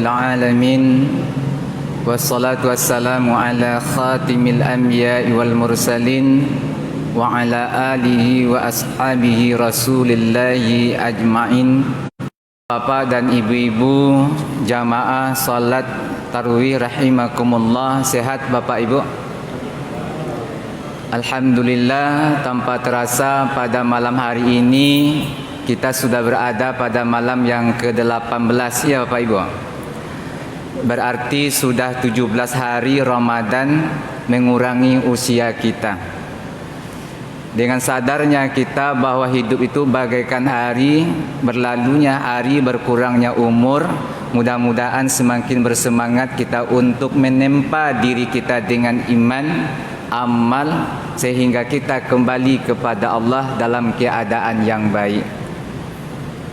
Alamin. Wassalatu wassalamu ala khatimil anbiya'i wal mursalin wa ala alihi wa ashabihi rasulillahi ajma'in. Bapak dan ibu-ibu jamaah salat tarawih rahimakumullah. Sehat Bapak Ibu? Alhamdulillah, tanpa terasa pada malam hari ini kita sudah berada pada malam yang ke-18 ya Bapak Ibu. Berarti sudah 17 hari Ramadan mengurangi usia kita. Dengan sadarnya kita bahwa hidup itu bagaikan hari, berlalunya hari, berkurangnya umur. Mudah-mudahan semakin bersemangat kita untuk menempa diri kita dengan iman, amal, sehingga kita kembali kepada Allah dalam keadaan yang baik.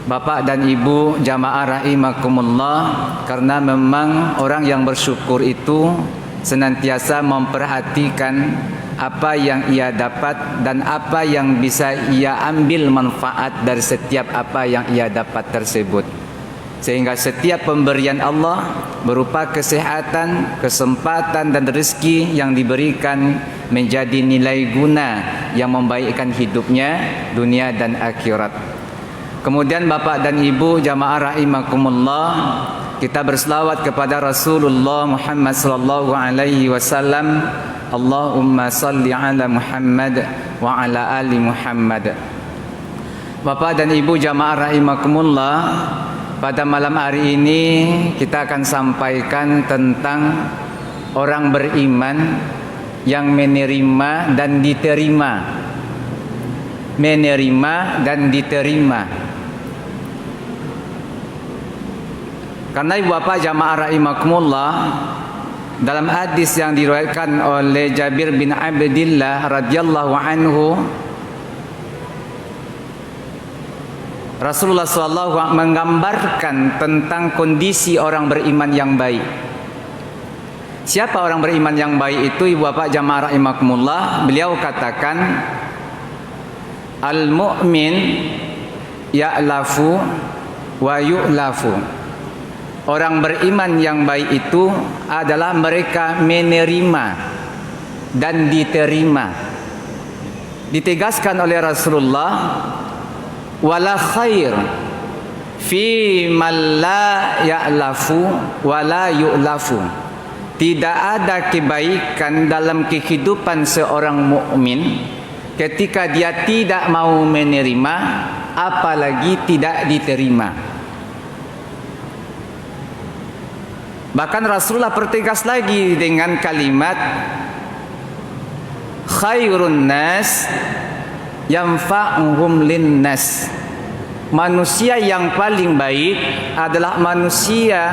Bapak dan Ibu jamaah rahimakumullah, karena memang orang yang bersyukur itu senantiasa memperhatikan apa yang ia dapat dan apa yang bisa ia ambil manfaat dari setiap apa yang ia dapat tersebut. Sehingga setiap pemberian Allah berupa kesehatan, kesempatan dan rezeki yang diberikan menjadi nilai guna yang membaikkan hidupnya dunia dan akhirat. Kemudian Bapak dan Ibu jamaah rahimakumullah, kita berselawat kepada Rasulullah Muhammad sallallahu alaihi wasallam. Allahumma salli ala Muhammad wa ala ali Muhammad. Bapak dan Ibu jamaah rahimakumullah, pada malam hari ini kita akan sampaikan tentang orang beriman yang menerima dan diterima. Menerima dan diterima. Karena Ibu Bapak jamaah rahimakumullah, dalam hadis yang diriwayatkan oleh Jabir bin Abdillah radhiyallahu anhu, Rasulullah SAW menggambarkan tentang kondisi orang beriman yang baik. Siapa orang beriman yang baik itu Ibu Bapak jamaah rahimakumullah? Beliau katakan, al-mu'min ya'lafu wa yu'lafu. Orang beriman yang baik itu adalah mereka menerima dan diterima. Ditegaskan oleh Rasulullah, wala khair fi man la ya'lafu wa la yu'lafu. Tidak ada kebaikan dalam kehidupan seorang mukmin ketika dia tidak mau menerima, apalagi tidak diterima. Bahkan Rasulullah pertegas lagi dengan kalimat khairun nas yanfa'uhum linnas. Manusia yang paling baik adalah manusia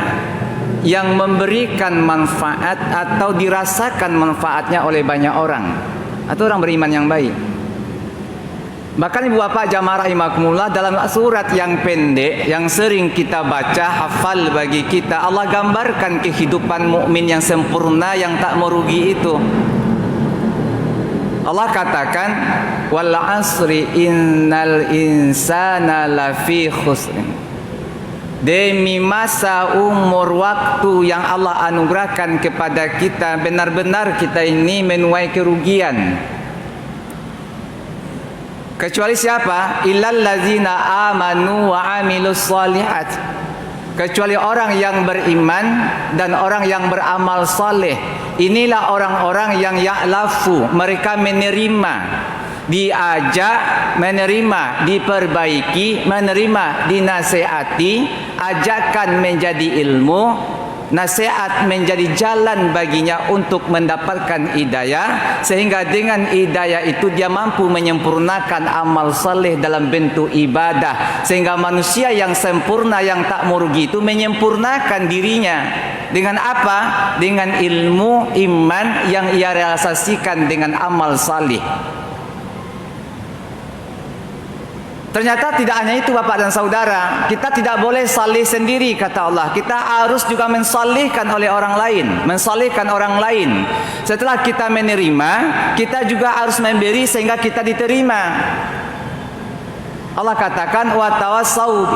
yang memberikan manfaat atau dirasakan manfaatnya oleh banyak orang, atau orang beriman yang baik. Bahkan Ibu Bapak jamaah rahimakumullah, dalam surat yang pendek yang sering kita baca, hafal bagi kita, Allah gambarkan kehidupan mukmin yang sempurna, yang tak merugi itu. Allah katakan, wal asri innal insana lafi khusrin. Demi masa umur waktu yang Allah anugerahkan kepada kita, benar-benar kita ini menuai kerugian. Kecuali siapa? Illal ladzina amanu wa amilus shalihat. Kecuali orang yang beriman dan orang yang beramal saleh. Inilah orang-orang yang ya'lafu, mereka menerima, diajak, menerima, diperbaiki, menerima, dinasihati, ajakan menjadi ilmu, nasihat menjadi jalan baginya untuk mendapatkan hidayah, sehingga dengan hidayah itu dia mampu menyempurnakan amal saleh dalam bentuk ibadah, sehingga manusia yang sempurna yang tak merugi itu menyempurnakan dirinya dengan apa? Dengan ilmu iman yang ia realisasikan dengan amal saleh. Ternyata tidak hanya itu Bapak dan Saudara, kita tidak boleh salih sendiri kata Allah. Kita harus juga mensalihkan oleh orang lain, mensalihkan orang lain. Setelah kita menerima, kita juga harus memberi sehingga kita diterima. Allah katakan wa tawassau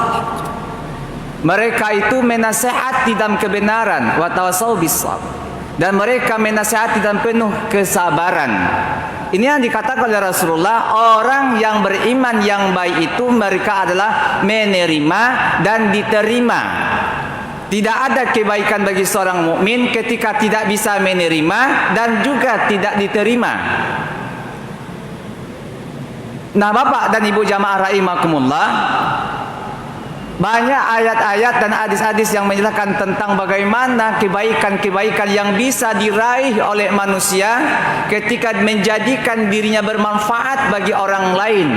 Mereka itu menasihati dalam kebenaran, wa tawassaw bis-sabr. Dan mereka menasihati dalam penuh kesabaran. Ini yang dikatakan oleh Rasulullah, orang yang beriman yang baik itu mereka adalah menerima dan diterima. Tidak ada kebaikan bagi seorang mukmin ketika tidak bisa menerima dan juga tidak diterima. Nah, Bapak dan Ibu jamaah rahimakumullah, banyak ayat-ayat dan hadis-hadis yang menjelaskan tentang bagaimana kebaikan-kebaikan yang bisa diraih oleh manusia ketika menjadikan dirinya bermanfaat bagi orang lain.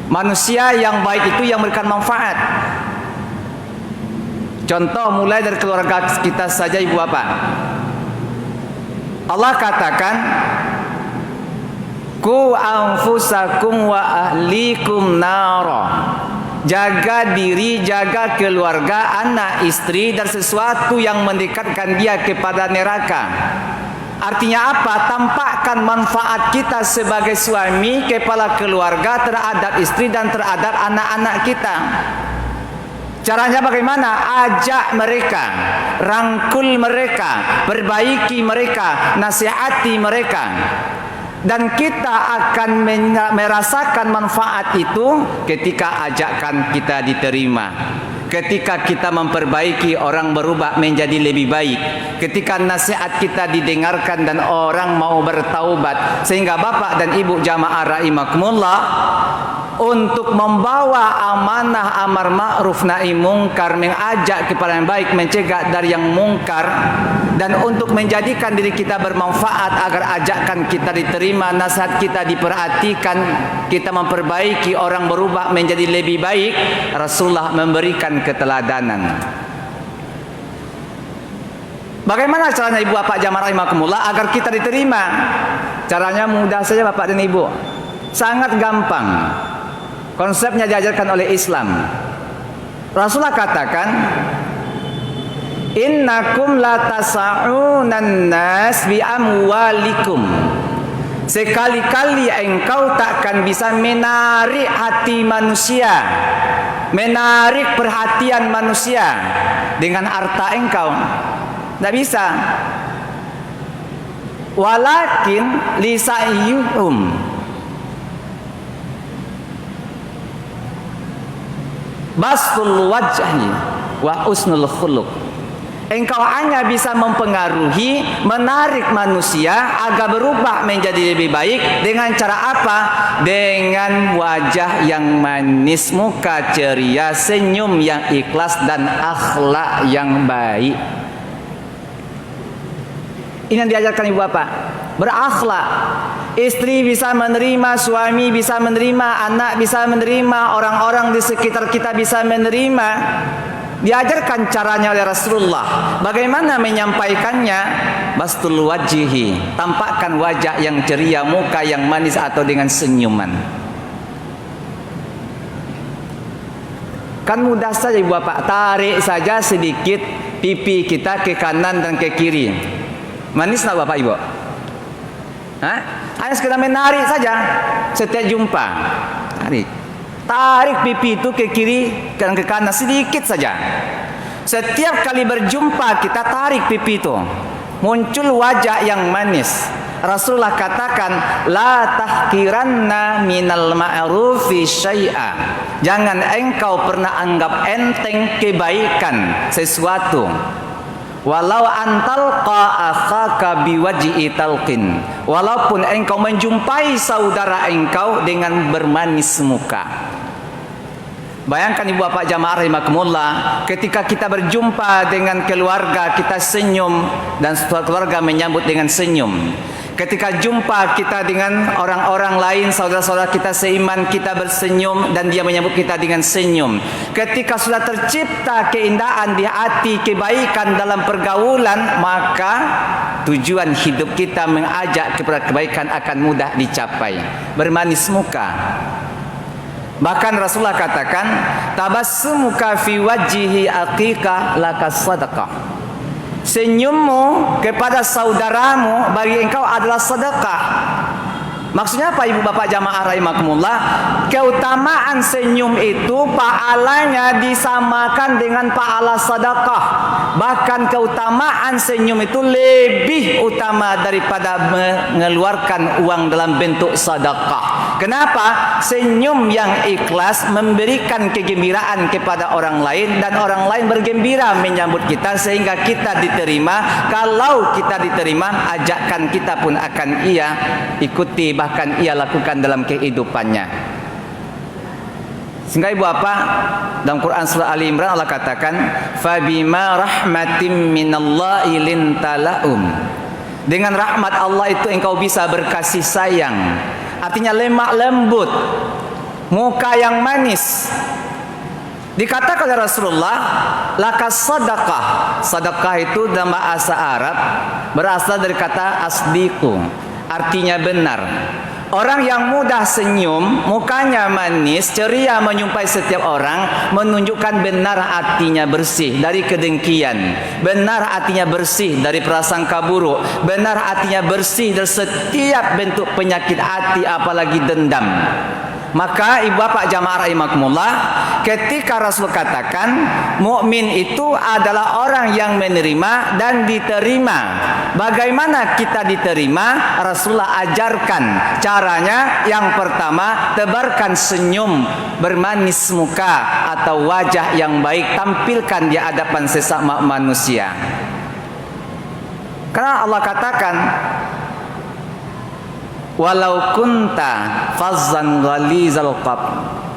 Manusia yang baik itu yang memberikan manfaat. Contoh mulai dari keluarga kita saja, Ibu Bapak. Allah katakan, "Qu anfusakum wa ahlikum nara." Jaga diri, jaga keluarga, anak, istri dan sesuatu yang mendekatkan dia kepada neraka. Artinya apa? Tampakkan manfaat kita sebagai suami, kepala keluarga terhadap istri dan terhadap anak-anak kita. Caranya bagaimana? Ajak mereka, rangkul mereka, perbaiki mereka, nasihati mereka. Dan kita akan merasakan manfaat itu ketika ajakan kita diterima. Ketika kita memperbaiki, orang berubah menjadi lebih baik. Ketika nasihat kita didengarkan dan orang mau bertaubat. Sehingga Bapak dan Ibu jamaah rahimakumullah, untuk membawa amanah amar ma'ruf nahi mungkar, mengajak kepada yang baik, mencegah dari yang mungkar, dan untuk menjadikan diri kita bermanfaat agar ajakan kita diterima, nasihat kita diperhatikan, kita memperbaiki, orang berubah menjadi lebih baik, Rasulullah memberikan keteladanan. Bagaimana caranya Ibu Bapak jamaah rahimakumullah agar kita diterima? Caranya mudah saja Bapak dan Ibu, sangat gampang. Konsepnya diajarkan oleh Islam. Rasulullah katakan, "Innakum la tasa'unan nas bi amwalikum." Sekali-kali engkau takkan bisa menarik hati manusia, menarik perhatian manusia dengan harta engkau. Tidak bisa. Walakin lisa'yuhum, bastul wajhi wa usnul khuluq. Engkau hanya bisa mempengaruhi, menarik manusia agar berubah menjadi lebih baik dengan cara apa? Dengan wajah yang manis, muka ceria, senyum yang ikhlas dan akhlak yang baik. Ini yang diajarkan Ibu Bapak, berakhlak. Istri bisa menerima, suami bisa menerima, anak bisa menerima, orang-orang di sekitar kita bisa menerima. Diajarkan caranya oleh Rasulullah. Bagaimana menyampaikannya? Bastul wajhi, tampakkan wajah yang ceria, muka yang manis atau dengan senyuman. Kan mudah saja Ibu Bapak, tarik saja sedikit pipi kita ke kanan dan ke kiri. Manis tak Bapak Ibu? Hah? Hanya sekedar menarik saja setiap jumpa. Tarik pipi itu ke kiri dan ke kanan sedikit saja. Setiap kali berjumpa kita tarik pipi itu, muncul wajah yang manis. Rasulullah katakan, la tahkiranna minal ma'rufi syai'a. Jangan engkau pernah anggap enteng kebaikan sesuatu. Walau antalqa akhaka biwajhi talqin. Walaupun engkau menjumpai saudara engkau dengan bermanis muka. Bayangkan Ibu Bapak jamaah rahimakumullah, ketika kita berjumpa dengan keluarga kita senyum dan keluarga menyambut dengan senyum. Ketika jumpa kita dengan orang-orang lain, saudara-saudara kita seiman, kita bersenyum dan dia menyambut kita dengan senyum. Ketika sudah tercipta keindahan di hati, kebaikan dalam pergaulan, maka tujuan hidup kita mengajak kepada kebaikan akan mudah dicapai. Bermanis muka. Bahkan Rasulullah katakan, tabassumuka fi wajhihi aqiqa lakas sadaqah. Senyummu kepada saudaramu bagi engkau adalah sedekah. Maksudnya apa ibu bapak jamaah rahimakumullah? Keutamaan senyum itu pahalanya disamakan dengan pahala sedekah. Bahkan keutamaan senyum itu lebih utama daripada mengeluarkan uang dalam bentuk sedekah. Kenapa? Senyum yang ikhlas memberikan kegembiraan kepada orang lain dan orang lain bergembira menyambut kita sehingga kita diterima. Kalau kita diterima, ajakan kita pun akan ia ikuti, bahkan ia lakukan dalam kehidupannya. Sehingga ibu apa? Dalam Quran surah Ali Imran Allah katakan, "Fabima rahmatim minallahi lintalahum." Dengan rahmat Allah itu engkau bisa berkasih sayang. Artinya lemah lembut, muka yang manis. Dikatakan oleh Rasulullah, lakas sadaqah. Sadaqah itu dalam bahasa Arab berasal dari kata asdiku, artinya benar. Orang yang mudah senyum, mukanya manis, ceria menyumpai setiap orang, menunjukkan benar hatinya bersih dari kedengkian, benar hatinya bersih dari prasangka buruk, benar hatinya bersih dari setiap bentuk penyakit hati, apalagi dendam. Maka ibu bapak jamaah rahimakumullah, ketika Rasul katakan mukmin itu adalah orang yang menerima dan diterima. Bagaimana kita diterima? Rasulullah ajarkan caranya. Yang pertama, tebarkan senyum, bermanis muka atau wajah yang baik, tampilkan di hadapan sesama manusia. Karena Allah katakan, walau kunta fazzan ghalizal qalb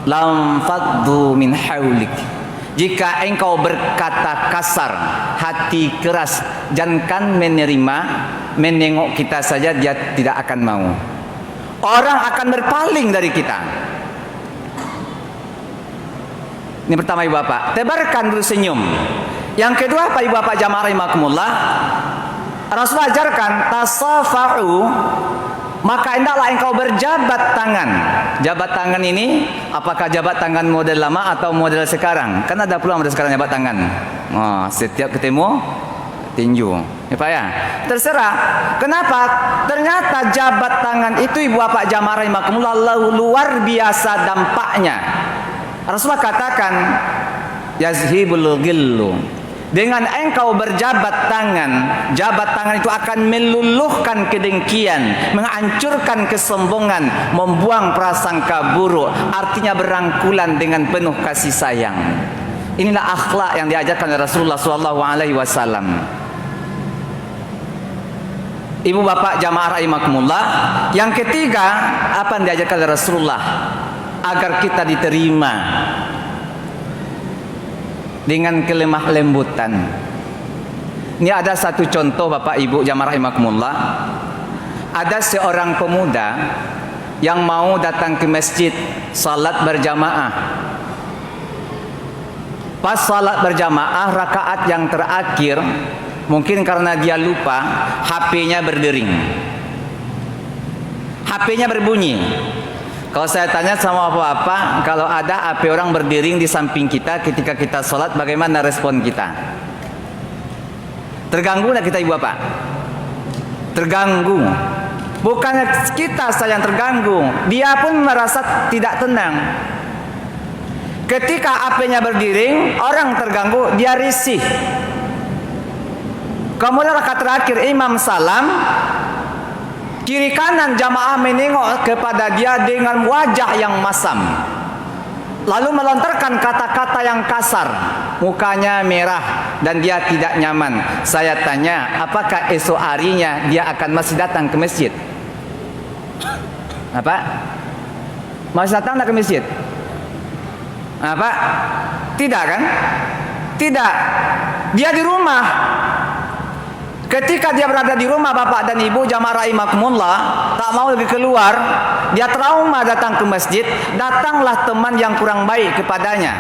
lam faddu min haulik. Jika engkau berkata kasar, hati keras, jangan menerima, menengok kita saja dia tidak akan mau. Orang akan berpaling dari kita. Ini pertama ibu bapak, tebarkan dulu senyum. Yang kedua apa ibu bapak jamaah rahimakumullah? Rasul ajarkan tasafahu. Maka hendaklah engkau berjabat tangan. Jabat tangan ini apakah jabat tangan model lama atau model sekarang? Kan ada pula model sekarang jabat tangan. Oh, setiap ketemu tinju. Ya Pak ya? Terserah. Kenapa? Ternyata jabat tangan itu ibu bapak jamaah rahimakumullah luar biasa dampaknya. Rasulullah katakan yazhibul ghillu. Dengan engkau berjabat tangan, jabat tangan itu akan meluluhkan kedengkian, menghancurkan kesombongan, membuang prasangka buruk, artinya berangkulan dengan penuh kasih sayang. Inilah akhlak yang diajarkan oleh Rasulullah SAW. Ibu bapak jamaah rahimakumullah, yang ketiga apa yang diajarkan oleh Rasulullah agar kita diterima dengan kelemah lembutan. Ini ada satu contoh bapak ibu jamaah rahimakumullah. Ada seorang pemuda yang mau datang ke masjid salat berjamaah. Pas salat berjamaah rakaat yang terakhir, mungkin karena dia lupa, HP-nya berdering, HP-nya berbunyi. Kalau saya tanya sama bapak, kalau ada HP orang berdering di samping kita ketika kita sholat, bagaimana respon kita? Terganggu tidak kita ibu bapak? Terganggu. Bukannya kita saja yang terganggu, dia pun merasa tidak tenang. Ketika HP-nya berdering, orang terganggu, dia risih. Kemudian rakaat terakhir imam salam, kiri kanan jamaah menengok kepada dia dengan wajah yang masam, lalu melontarkan kata-kata yang kasar, mukanya merah dan dia tidak nyaman. Saya tanya, apakah esok harinya dia akan masih datang ke masjid? Apa? Masih datang ke masjid? Apa? Tidak kan? Tidak. Dia di rumah. Ketika dia berada di rumah bapak dan ibu jamaah rahimakumullah, tak mau lagi keluar, dia trauma datang ke masjid, datanglah teman yang kurang baik kepadanya.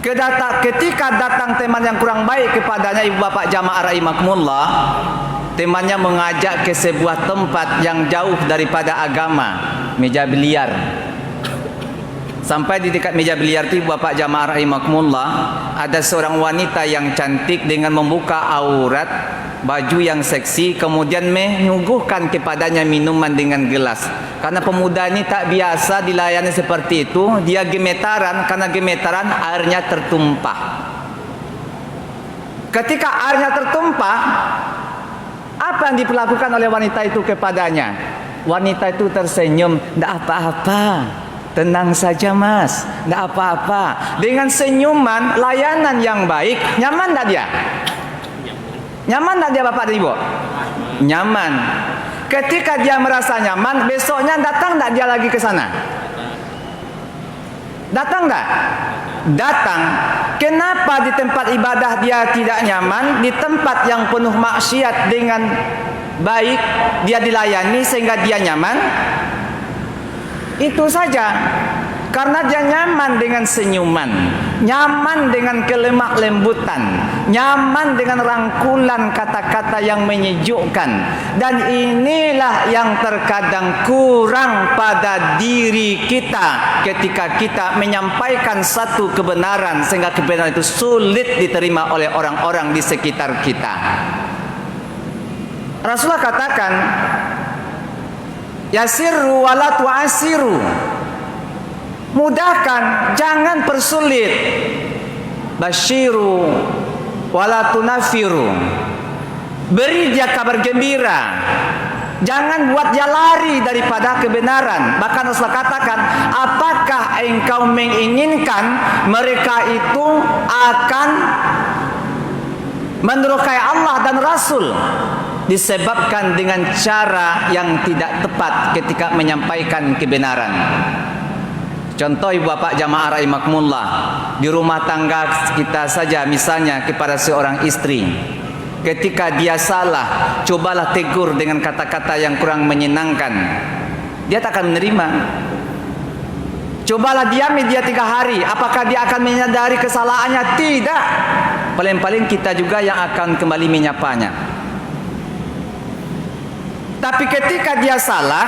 Ketika datang teman yang kurang baik kepadanya ibu bapak jamaah rahimakumullah, temannya mengajak ke sebuah tempat yang jauh daripada agama, meja biliar. Sampai di dekat meja biliar itu bapak jamaah rahimakumullah, ada seorang wanita yang cantik dengan membuka aurat baju yang seksi, kemudian menyuguhkan kepadanya minuman dengan gelas. Karena pemuda ini tak biasa dilayani seperti itu, dia gemetaran, karena gemetaran airnya tertumpah. Ketika airnya tertumpah, apa yang diperlakukan oleh wanita itu kepadanya? Wanita itu tersenyum, "Tidak apa-apa, tenang saja mas, tidak apa-apa." Dengan senyuman, layanan yang baik, nyaman tidak dia? Nyaman tidak dia bapak dan ibu? Nyaman. Ketika dia merasa nyaman, besoknya datang tidak dia lagi ke sana? Datang tidak? Datang. Kenapa di tempat ibadah dia tidak nyaman, di tempat yang penuh maksiat dengan baik dia dilayani sehingga dia nyaman? Itu saja. Karena dia nyaman dengan senyuman, nyaman dengan kelemah lembutan, nyaman dengan rangkulan kata-kata yang menyejukkan. Dan inilah yang terkadang kurang pada diri kita ketika kita menyampaikan satu kebenaran, sehingga kebenaran itu sulit diterima oleh orang-orang di sekitar kita. Rasulullah katakan, "Yasirru wala tu'asiru." Mudahkan, jangan persulit. "Basyiru wala tunafiru." Beri dia kabar gembira, jangan buat dia lari daripada kebenaran. Bahkan Rasulullah katakan, apakah engkau menginginkan mereka itu akan mendurhakai Allah dan Rasul disebabkan dengan cara yang tidak tepat ketika menyampaikan kebenaran? Contoh ibu bapak jamaah rahimakumullah, di rumah tangga kita saja, misalnya kepada seorang istri, ketika dia salah, cobalah tegur dengan kata-kata yang kurang menyenangkan, dia tak akan menerima. Cobalah diami dia 3 hari, apakah dia akan menyadari kesalahannya? Tidak. Paling-paling kita juga yang akan kembali menyapanya. Tapi ketika dia salah,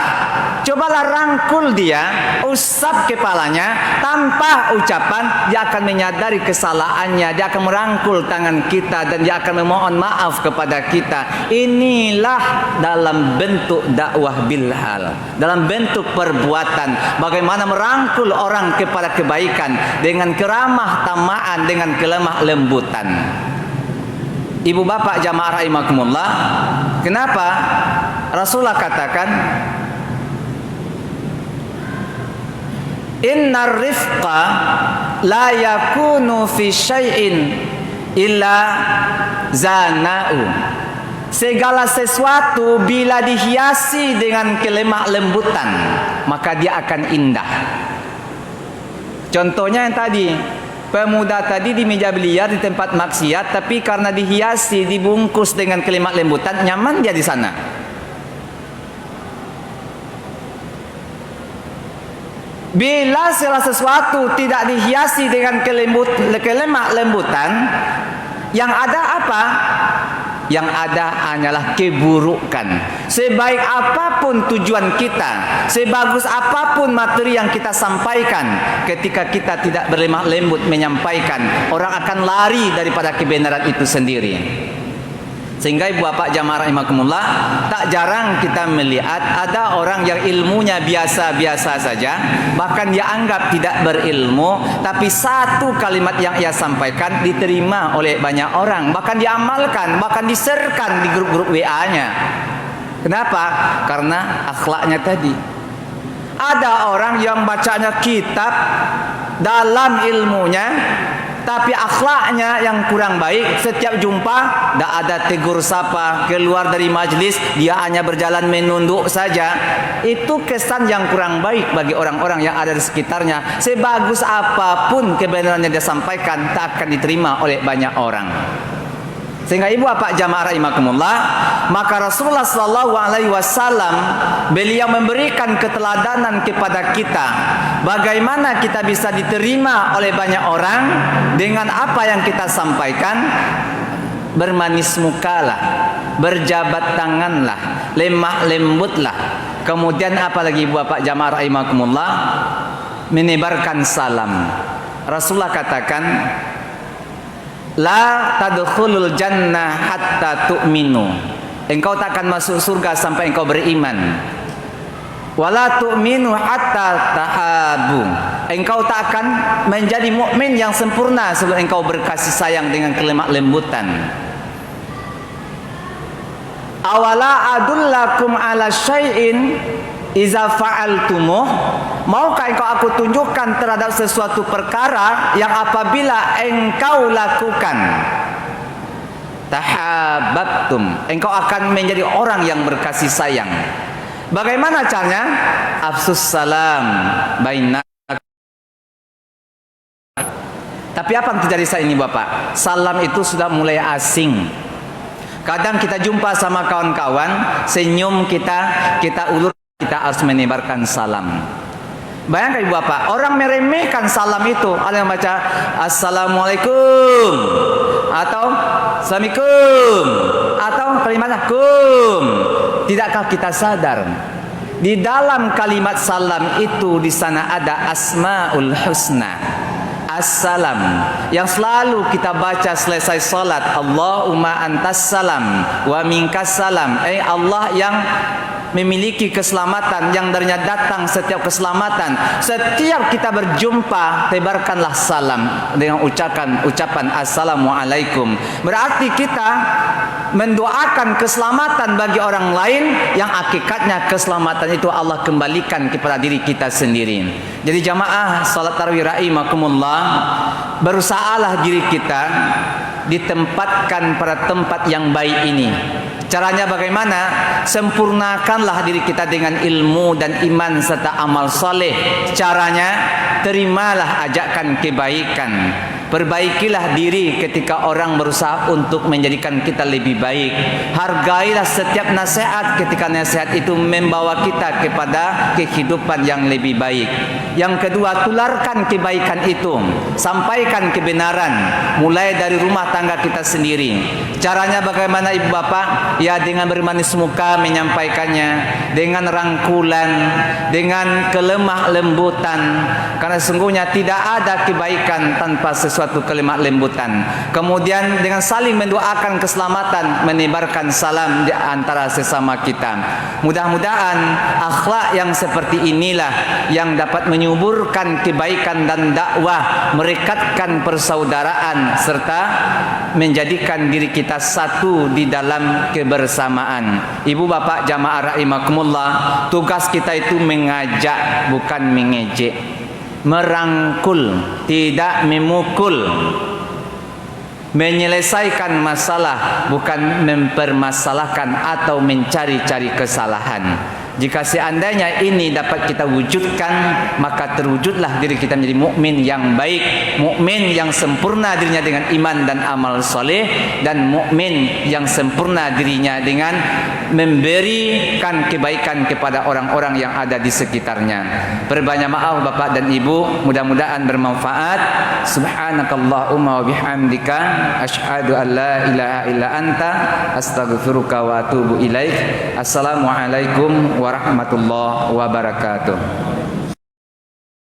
cobalah rangkul dia, usap kepalanya, tanpa ucapan, dia akan menyadari kesalahannya, dia akan merangkul tangan kita, dan dia akan memohon maaf kepada kita. Inilah dalam bentuk dakwah bilhal, dalam bentuk perbuatan, bagaimana merangkul orang kepada kebaikan dengan keramah tamaan, dengan kelemah lembutan. Ibu bapak jamaah rahimakumullah, kenapa Rasulullah katakan, "Innar rifqa la yakunu fi syai'in illa zana'u." Segala sesuatu bila dihiasi dengan kelemah lembutan, maka dia akan indah. Contohnya yang tadi, pemuda tadi di meja biliar di tempat maksiat, tapi karena dihiasi, dibungkus dengan kelemah lembutan, nyaman dia di sana. Bila segala sesuatu tidak dihiasi dengan kelemah lembutan, yang ada apa? Yang ada hanyalah keburukan. Sebaik apapun tujuan kita, sebagus apapun materi yang kita sampaikan, ketika kita tidak berlemah lembut menyampaikan, orang akan lari daripada kebenaran itu sendiri. Sehingga ibu bapak jamaah rahimakumullah, tak jarang kita melihat ada orang yang ilmunya biasa-biasa saja, bahkan dia anggap tidak berilmu, tapi satu kalimat yang ia sampaikan diterima oleh banyak orang, bahkan diamalkan, bahkan di-share-kan di grup-grup WA-nya. Kenapa? Karena akhlaknya tadi. Ada orang yang bacanya kitab dalam ilmunya, tapi akhlaknya yang kurang baik. Setiap jumpa tidak ada tegur sapa, keluar dari majlis dia hanya berjalan menunduk saja. Itu kesan yang kurang baik bagi orang-orang yang ada di sekitarnya. Sebagus apapun kebenaran yang dia sampaikan, tak akan diterima oleh banyak orang. Sehingga ibu bapak jamaah rahimakumullah, maka Rasulullah SAW beliau memberikan keteladanan kepada kita, bagaimana kita bisa diterima oleh banyak orang dengan apa yang kita sampaikan. Bermanis mukalah, berjabat tanganlah, lemah lembutlah. Kemudian apalagi ibu bapak jamaah rahimakumullah, menebarkan salam. Rasulullah katakan, La tadkhulul jannah hatta tu'minu. Engkau takkan masuk surga sampai engkau beriman. Wala tu'minu hatta tahabu. Engkau tak akan menjadi mukmin yang sempurna sebelum engkau berkasih sayang dengan kelemah lembutan. Awala adullakum ala syai'in iza fa'altumuh. Maukah engkau aku tunjukkan terhadap sesuatu perkara yang apabila engkau lakukan, tahabbtum, engkau akan menjadi orang yang berkasih sayang. Bagaimana caranya? Afsus salam baina. Tapi apa yang terjadi saat ini Bapak? Salam itu sudah mulai asing. Kadang kita jumpa sama kawan-kawan, senyum kita ulur, kita harus menebarkan salam. Bayangkan Ibu Bapak, orang meremehkan salam itu. Ada yang baca Assalamualaikum, atau Assalamualaikum, atau kalimat kum. Tidakkah kita sadar di dalam kalimat salam itu di sana ada Asmaul Husna, Assalam, yang selalu kita baca selesai salat. Allahumma antas salam wa minkas salam. Allah yang memiliki keselamatan, yang darinya datang setiap keselamatan. Setiap kita berjumpa, tebarkanlah salam dengan ucapan Assalamualaikum. Berarti kita mendoakan keselamatan bagi orang lain, yang hakikatnya keselamatan itu Allah kembalikan kepada diri kita sendiri. Jadi jamaah salat tarawih rahimakumullah, berusahalah diri kita ditempatkan pada tempat yang baik ini. Caranya bagaimana? Sempurnakanlah diri kita dengan ilmu dan iman serta amal soleh. Caranya, terimalah ajakan kebaikan. Perbaikilah diri ketika orang berusaha untuk menjadikan kita lebih baik. Hargailah setiap nasihat ketika nasihat itu membawa kita kepada kehidupan yang lebih baik. Yang kedua, tularkan kebaikan itu. Sampaikan kebenaran mulai dari rumah tangga kita sendiri. Caranya bagaimana Ibu Bapak? Ya, dengan bermanis muka menyampaikannya, dengan rangkulan, dengan kelemah lembutan. Karena sesungguhnya tidak ada kebaikan tanpa sesuatu kelemah lembutan. Kemudian dengan saling mendoakan keselamatan, menebarkan salam di antara sesama kita. Mudah-mudahan akhlak yang seperti inilah yang dapat menyuburkan kebaikan dan dakwah, merekatkan persaudaraan serta menjadikan diri kita satu di dalam kebersamaan. Ibu bapak jamaah rahimakumullah, tugas kita itu mengajak bukan mengejek, merangkul tidak memukul, menyelesaikan masalah bukan mempermasalahkan atau mencari-cari kesalahan. Jika seandainya ini dapat kita wujudkan, maka terwujudlah diri kita menjadi mukmin yang baik, mukmin yang sempurna dirinya dengan iman dan amal soleh, dan mukmin yang sempurna dirinya dengan memberikan kebaikan kepada orang-orang yang ada di sekitarnya. Berbanyak maaf Bapak dan Ibu, mudah-mudahan bermanfaat. Subhanakallahumma wa bihamdika asyhadu an la ilaha illa anta astaghfiruka wa atubu ilaik. Assalamualaikum warahmatullahi wabarakatuh.